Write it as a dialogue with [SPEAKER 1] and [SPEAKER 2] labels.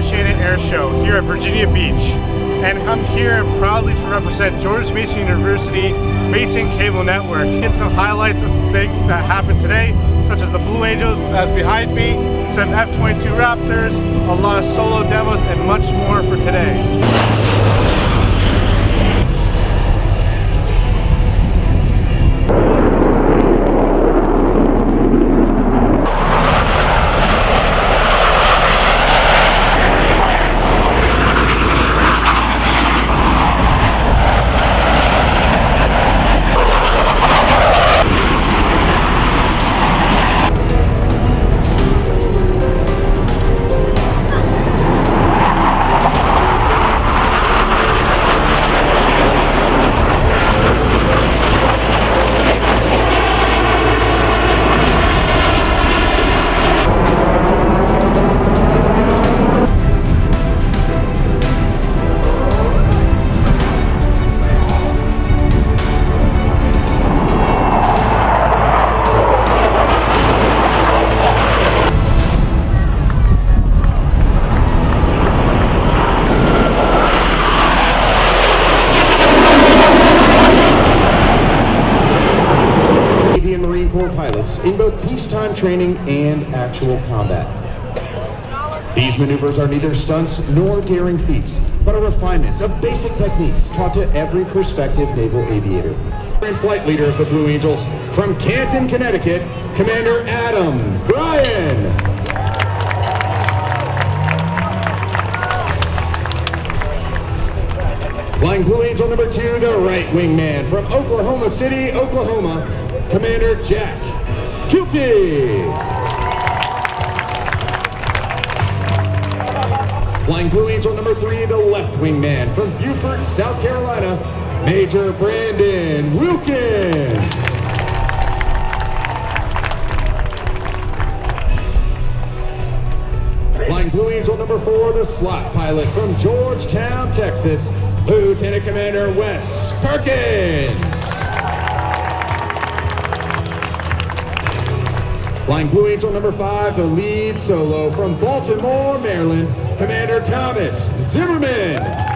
[SPEAKER 1] Oceana Airshow here at Virginia Beach. And I'm here proudly to represent George Mason University Mason Cable Network. Get some highlights of things that happened today, such as the Blue Angels as behind me, some F-22 Raptors, a lot of solo demos, and much more for today.
[SPEAKER 2] Pilots in both peacetime training and actual combat. These maneuvers are neither stunts nor daring feats, but a refinement of basic techniques taught to every prospective naval aviator. And flight leader of the Blue Angels from Canton, Connecticut, Commander Adam Bryan. Flying Blue Angel number 2, the right wingman from Oklahoma City, Oklahoma, Commander Jack Kilty. Flying Blue Angel number 3, the left wingman from Beaufort, South Carolina, Major Brandon Wilkins. Flying Blue Angel number 4, the slot pilot from Georgetown, Texas, Lieutenant Commander Wes Perkins. Flying Blue Angel number 5, the lead solo from Baltimore, Maryland, Commander Thomas Zimmerman.